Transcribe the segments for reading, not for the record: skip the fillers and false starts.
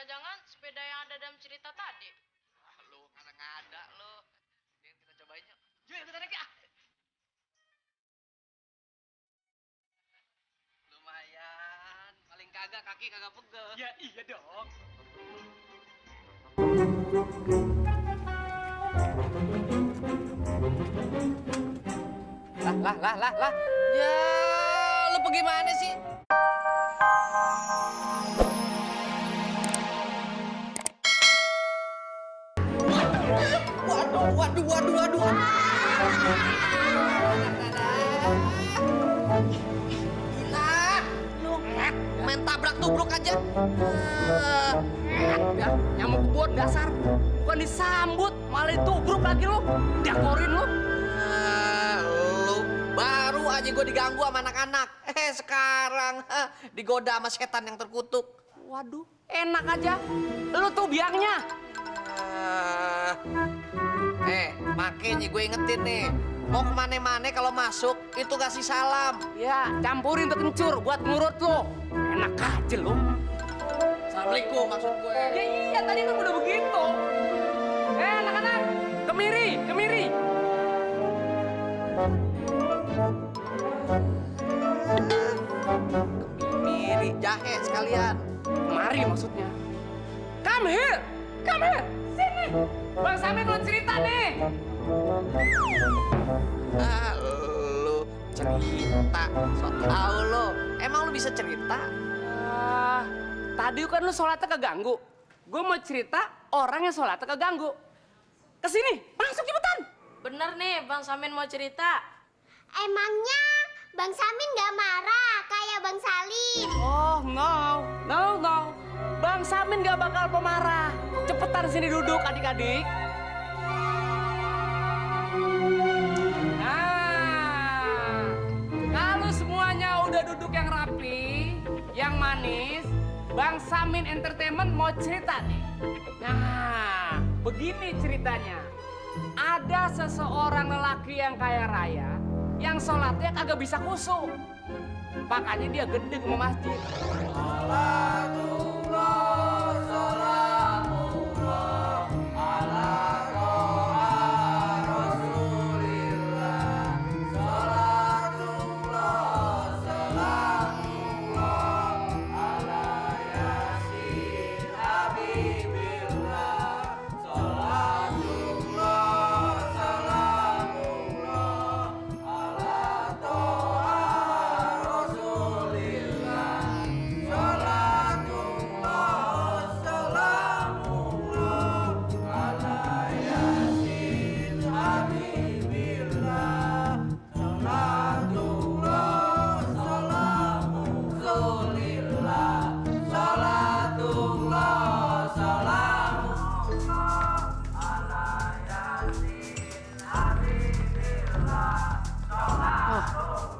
jangan-jangan sepeda yang ada dalam cerita tadi. Lu ngada-ngada lu. Ini kita cobain yuk. Yuk kita naik ya. Lumayan, paling kagak kaki kagak pegel. Ya iya dong. Lah. Ya, lu pergi mana sih? Waduh. Gila, lu main tabrak tubruk aja. Ya, nyamuk kebun dasar. Bukan disambut, malah ditubruk lagi lu. Diakorin lu. Lu baru aja gue diganggu sama anak-anak. Sekarang digoda sama setan yang terkutuk. Waduh, enak aja. Lu tuh biangnya. Makanya gue ingetin nih, mau kemana-mana kalau masuk itu kasih salam. Ya, campurin tuh kencur buat ngurut lo. Enak aja lo. Assalamualaikum maksud gue. Ya iya, tadi kan udah begitu. Anak-anak, kemiri. Kemiri, jahe sekalian. Kemari maksudnya. Come here. Sini. Bang Samin mau cerita nih. Lu cerita, so tau lu. Emang lu bisa cerita? Tadi kan lu sholatnya keganggu. Gue mau cerita orang yang sholatnya keganggu. Kesini, masuk cepetan. Bener nih, Bang Samin mau cerita. Emangnya Bang Samin gak marah kayak Bang Salim? Oh, no. Bang Samin gak bakal pemarah. Cepetan sini duduk adik-adik. Nah, kalau semuanya udah duduk yang rapi, yang manis, Bang Samin Entertainment mau cerita nih. Nah, begini ceritanya. Ada seseorang lelaki yang kaya raya, yang sholatnya kagak bisa khusyuk. Makanya dia gendeng ke masjid.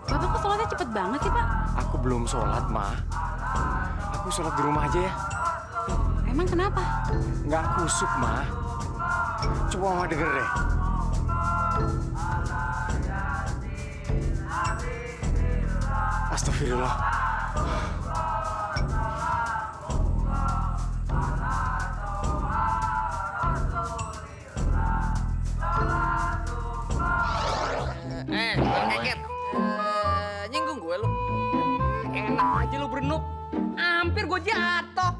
Bapak kok sholatnya cepet banget sih, Pak? Aku belum sholat, Ma. Aku sholat di rumah aja ya. Emang kenapa? Nggak kusuk, Ma. Coba Mama denger deh. Astagfirullah. Ngeket. Nyinggung gue lu. Enak aja lu berenuk. Hampir gue jatuh.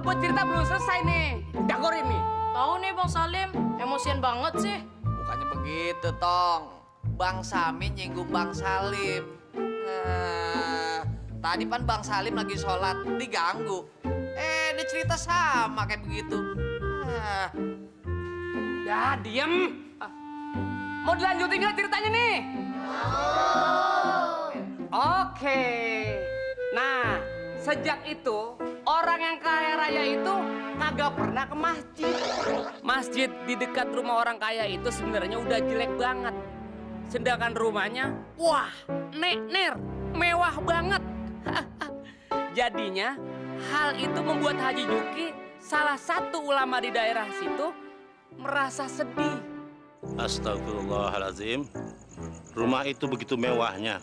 Gue cerita belum selesai nih. Dagorin nih. Tahu nih Bang Salim, emosian banget sih. Bukannya begitu, Tong. Bang Samin nyinggung Bang Salim. Tadi kan Bang Salim lagi sholat, diganggu. Dia cerita sama kayak begitu. Udah, diem. Mau dilanjutin nggak ceritanya nih? Oke. Nah, sejak itu orang yang kaya raya itu kagak pernah ke masjid. Masjid di dekat rumah orang kaya itu sebenarnya udah jelek banget. Sedangkan rumahnya, wah, ner, mewah banget. Jadinya hal itu membuat Haji Juki, salah satu ulama di daerah situ, merasa sedih. Astagfirullahaladzim. Rumah itu begitu mewahnya.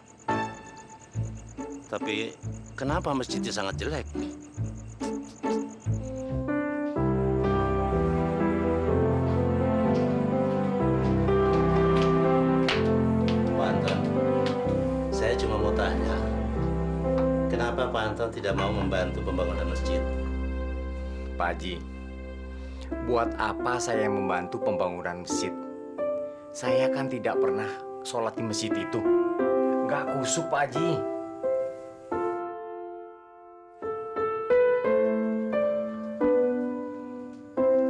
Tapi kenapa masjidnya sangat jelek? tanya, kenapa Pak Anton tidak mau membantu pembangunan masjid? Pak Haji, buat apa saya membantu pembangunan masjid? Saya kan tidak pernah sholat di masjid itu. Nggak kusuk, Pak Haji.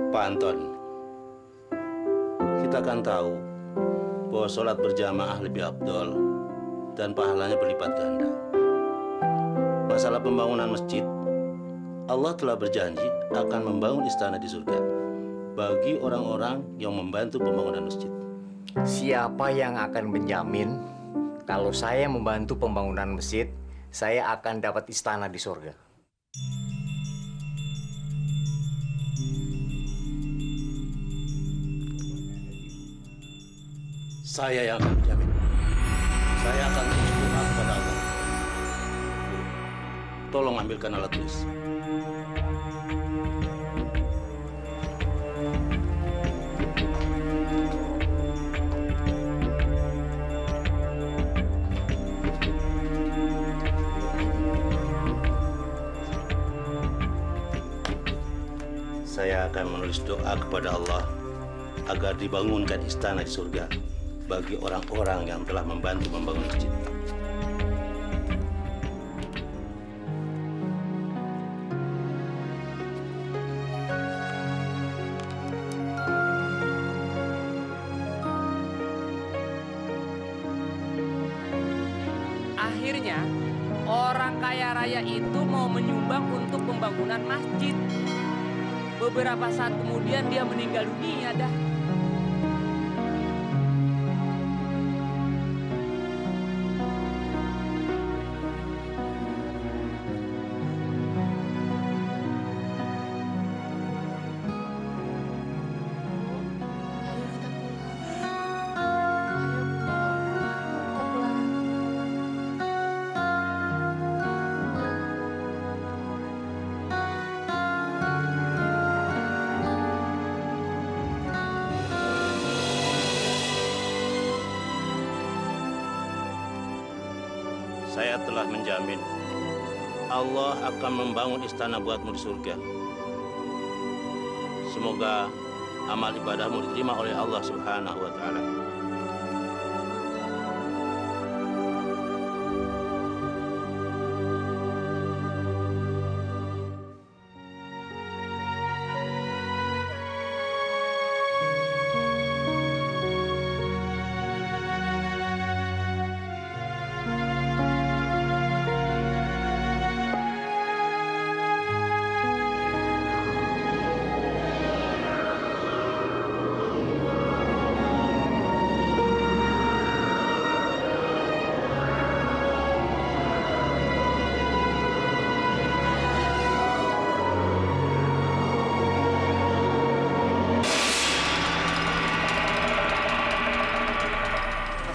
Pak Anton, kita kan tahu bahwa sholat berjamaah lebih afdol dan pahalanya berlipat ganda. Masalah pembangunan masjid, Allah telah berjanji akan membangun istana di surga bagi orang-orang yang membantu pembangunan masjid. Siapa yang akan menjamin kalau saya membantu pembangunan masjid, saya akan dapat istana di surga? Saya yang akan menjamin. Saya akan terus berdoa kepada Allah. Tolong ambilkan alat tulis. Saya akan menulis doa kepada Allah agar dibangunkan istana di surga bagi orang-orang yang telah membantu membangun masjid. Akhirnya, orang kaya raya itu mau menyumbang untuk pembangunan masjid. Beberapa saat kemudian dia meninggal dunia dah. Saya telah menjamin Allah akan membangun istana buatmu di surga. Semoga amal ibadahmu diterima oleh Allah Subhanahu wa Ta'ala.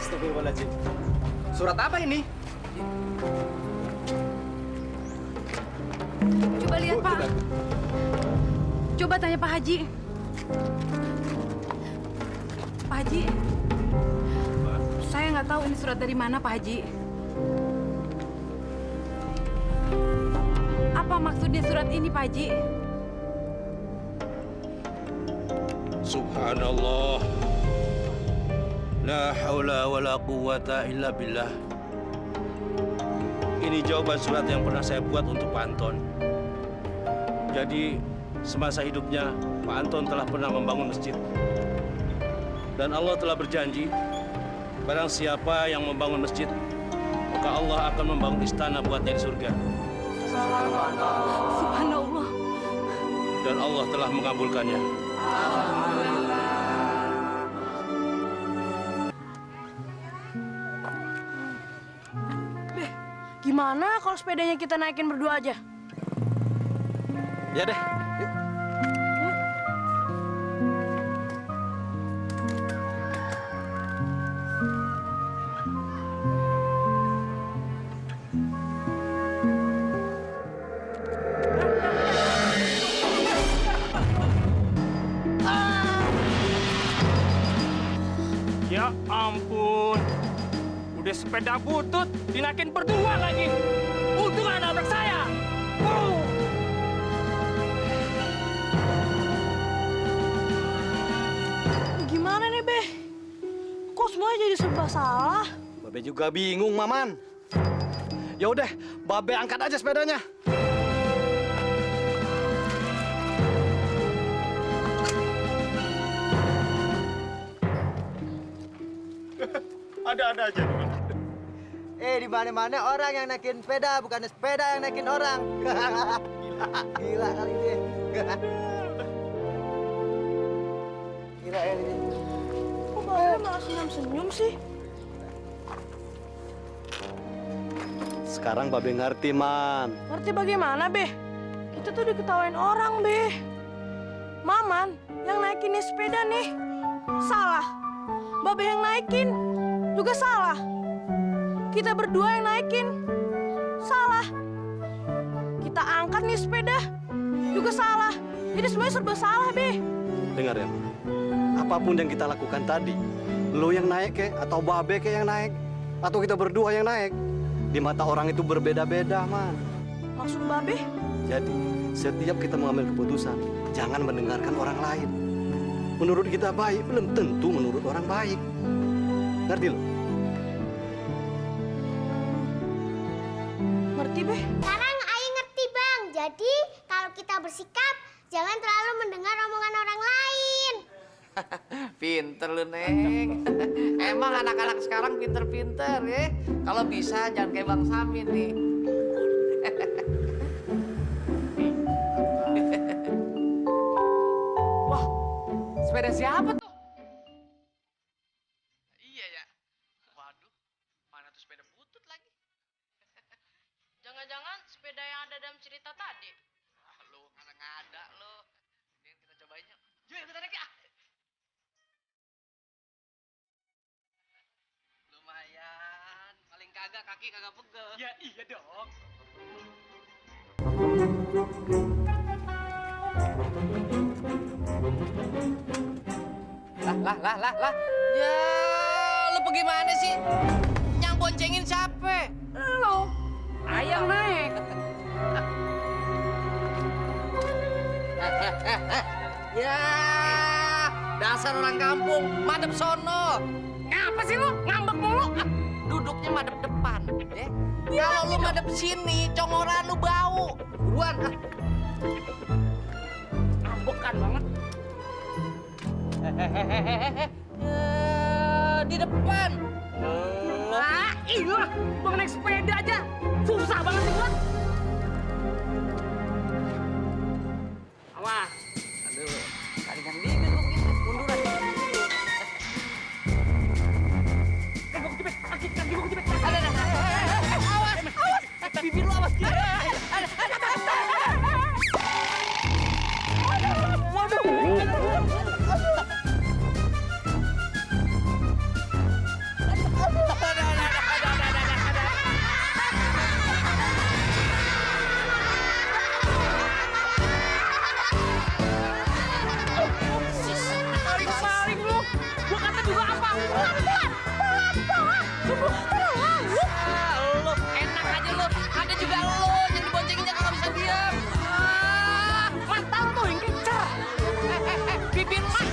Astagfirullahaladzim. Surat apa ini? Coba lihat, Pak. Coba tanya Pak Haji. Pak Haji, saya nggak tahu ini surat dari mana, Pak Haji. Apa maksudnya surat ini, Pak Haji? Subhanallah. La haula wa la quwata illa billah. Ini jawaban surat yang pernah saya buat untuk Pak Anton. Jadi, semasa hidupnya, Pak Anton telah pernah membangun masjid. Dan Allah telah berjanji, barang siapa yang membangun masjid, maka Allah akan membangun istana buatnya di surga. Subhanallah. Dan Allah telah mengabulkannya. Gimana kalau sepedanya kita naikin berdua aja? Ya deh, yuk. Ya ampun, udah sepeda sepeda butut dinaikin berdua lagi. Untung ada anak saya. Wow. Gimana nih, Be? Kok semuanya jadi serba salah? Babe juga bingung, Maman. Ya udah, Babe angkat aja sepedanya. Ada-ada aja. Di mana-mana orang yang naikin sepeda, bukan sepeda yang naikin orang. Gila kali ini. Gila ya ini. Kok Babe malah senyum-senyum sih? Sekarang Babe ngerti, Man. Ngerti bagaimana, Be? Kita tuh diketawain orang, Be. Maman yang naikin nih sepeda nih, salah. Babe yang naikin juga salah. Kita berdua yang naikin, salah. Kita angkat nih sepeda, juga salah. Jadi semuanya serba salah, Be. Dengar ya, Man. Apapun yang kita lakukan tadi, lo yang naik kek, atau Babe kek yang naik, atau kita berdua yang naik, di mata orang itu berbeda-beda, Man. Maksud Babe? Jadi, setiap kita mengambil keputusan, jangan mendengarkan orang lain. Menurut kita baik, belum tentu menurut orang baik. Ngerti lo? Ngerti, Be? Sekarang Ayu ngerti, Bang. Jadi, kalau kita bersikap, jangan terlalu mendengar omongan orang lain. Pinter lu, Neng. Emang anak-anak sekarang pinter-pinter ya. Kalau bisa jangan kayak Bang Samin nih. Wah, sepeda siapa tuh? Iya ya. Waduh, mana tuh sepeda butut lagi? Jangan-jangan sepeda yang ada dalam cerita tadi. Lu ngada-ngada lu. Ini kita cobain yuk. Yuk, kita naik ya. Lumayan, paling kagak kaki kagak pegel. Ya iya dong. Lah. Ya, lu pergi mana sih? Yang boncengin siapa? Lo. Ayang naik. Ya, dasar orang kampung, madep sono. Ngapa sih lu ngambek mulu? Duduknya madep depan, ya. Kalau lu madep sini, congoran lu bau. Buruan, Ambekan banget. Di depan. Ah, iya, gua naik sepeda aja. Susah banget sih gua. Awas. Aduh, kadang dikit gua begitu. Munduran. Gua kejepit, kaki gua kejepit. Ada. Awas. Bibir lu awas. Paling lu. Gua kata juga apa? Pelan. Lu enak aja lu. Ada juga lu yang diboncenginnya kagak bisa diam. Mantap tuh yang kencang. Bibir mah